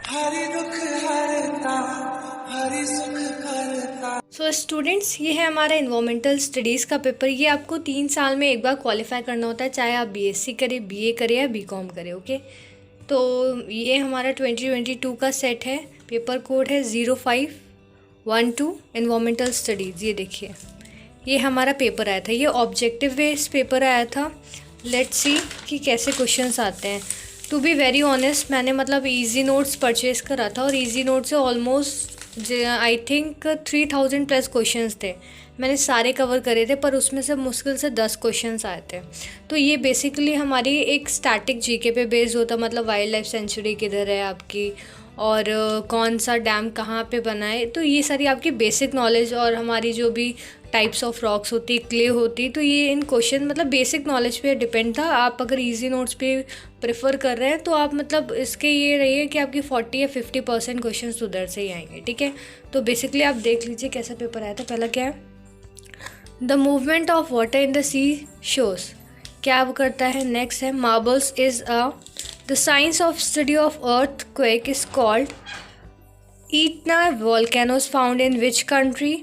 हरि दुख हरता, हरि सुख करता। सो स्टूडेंट्स, ये है हमारा इन्वायरमेंटल स्टडीज़ का पेपर। ये आपको 3 साल में एक बार क्वालिफाई करना होता है, चाहे आप बीएससी करें, बीए करें या बीकॉम करें। ओके, तो ये हमारा 2022 का सेट है। पेपर कोड है 0512 इन्वायरमेंटल स्टडीज़। ये देखिए, ये हमारा पेपर आया था। ये ऑब्जेक्टिव बेस्ड पेपर आया था। लेट्स सी कि कैसे क्वेश्चंस आते हैं। टू बी वेरी ऑनेस्ट, मैंने मतलब इजी नोट्स परचेज़ करा था और इजी नोट से almost I think 3000 plus questions थे। मैंने सारे कवर करे थे, पर उसमें से मुश्किल से 10 क्वेश्चंस आए थे। तो ये बेसिकली हमारी एक स्टैटिक जीके पे बेस्ड होता, मतलब वाइल्ड लाइफ सेंचुरी किधर है आपकी, और कौन सा डैम कहाँ पे बना है। तो ये सारी आपकी बेसिक नॉलेज, और हमारी जो भी टाइप्स ऑफ रॉक्स होती, क्ले होती, तो ये इन क्वेश्चन मतलब बेसिक नॉलेज पे डिपेंड था। आप अगर इजी नोट्स पे प्रेफर कर रहे हैं तो आप मतलब इसके ये रहिए कि आपकी 40 या 50% क्वेश्चन उधर से ही आएंगे। ठीक है, तो बेसिकली आप देख लीजिए कैसा पेपर आया था। पहला क्या है, the movement of water in the sea shows, क्या वो करता है। नेक्स्ट है, marbles is the science of study of earthquake is called Etna volcanoes found in which country?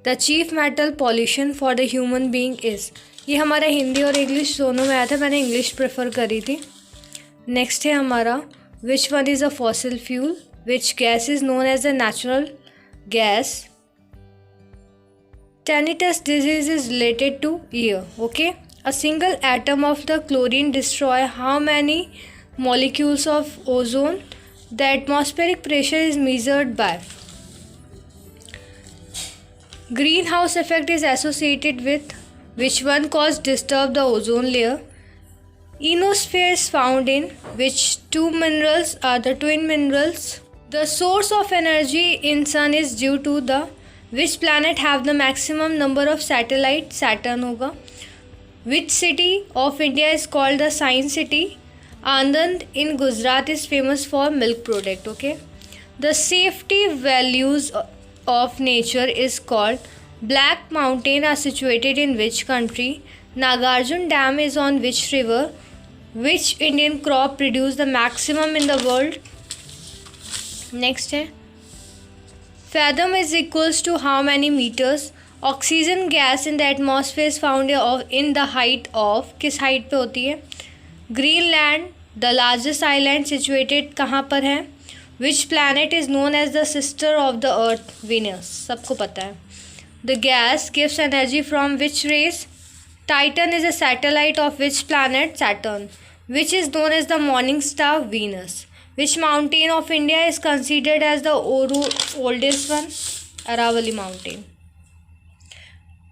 The chief metal pollution for the human being is। ये हमारा हिंदी और English दोनों में आया था, मैंने इंग्लिश प्रेफर करी थी। नेक्स्ट है हमारा, which one is a fossil fuel, which gas is known as a natural gas. Tinnitus disease is related to ear. Okay, a single atom of the chlorine destroy how many molecules of ozone? The atmospheric pressure is measured by। Greenhouse effect is associated with which one cause disturb the ozone layer? Ionosphere is found in which two minerals are the twin minerals? The source of energy in sun is due to the which planet have the maximum number of satellites? Saturn होगा। Which city of India is called the Science City? Anand in Gujarat is famous for milk product. Okay, the safety values of nature is called Black Mountain are situated in which country? Nagarjun Dam is on which river? Which Indian crop produce the maximum in the world? Next है, fathom is equals to how many meters? Oxygen gas in the atmosphere is found in the height of, किस height पे होती है? Greenland, the largest island situated कहाँ पर है? Which planet is known as the sister of the earth? Venus, सबको पता है। The gas gives energy from which rays? Titan is a satellite of which planet? Saturn. Which is known as the morning star? Venus. Which mountain of India is considered as the oldest one? Aravalli mountain.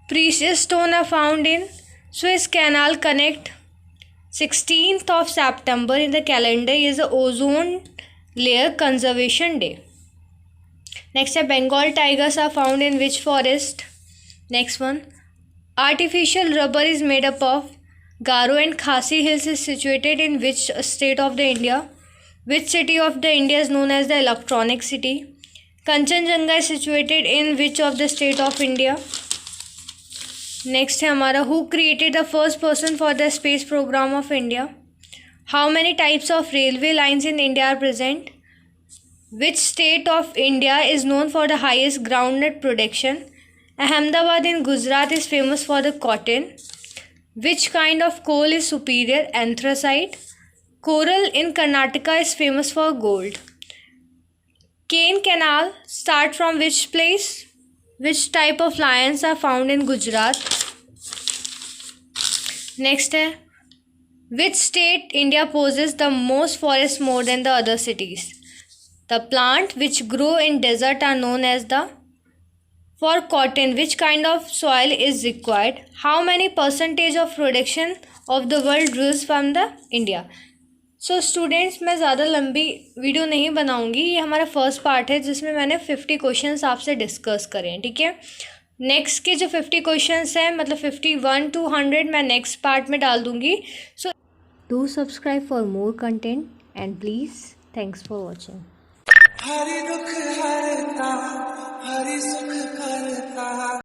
Precious stone are found in Suez Canal connect 16th of September in the calendar is the ozone layer conservation day. Next, Bengal tigers are found in which forest? Next one, artificial rubber is made up of Garo and Khasi hills is situated in which state of the India? Which city of the India is known as the electronic city? Kanchenjunga is situated in which of the state of India? Next है हमारा, who created the first person for the space program of India? How many types of railway lines in India are present? Which state of India is known for the highest groundnut production? Ahmedabad in Gujarat is famous for the cotton. Which kind of coal is superior? Anthracite. Coral in Karnataka is famous for gold. Cane Canal start from which place? Which type of lions are found in Gujarat? Next है, which state India possesses the most forest more than the other cities? The plant which grow in desert are known as the, for cotton which kind of soil is required? How many percentage of production of the world drills from the India? So students, मैं ज़्यादा लंबी video नहीं बनाऊंगी। ये हमारा first part है जिसमें मैंने 50 क्वेश्चंस आपसे डिस्कस करे हैं। ठीक है, नेक्स्ट के जो 50 क्वेश्चंस हैं, मतलब 51 to 100 मैं नेक्स्ट पार्ट में डाल दूंगी। So do subscribe for more content and please thanks for watching. Hari दुख हरता, हरि सुख करता।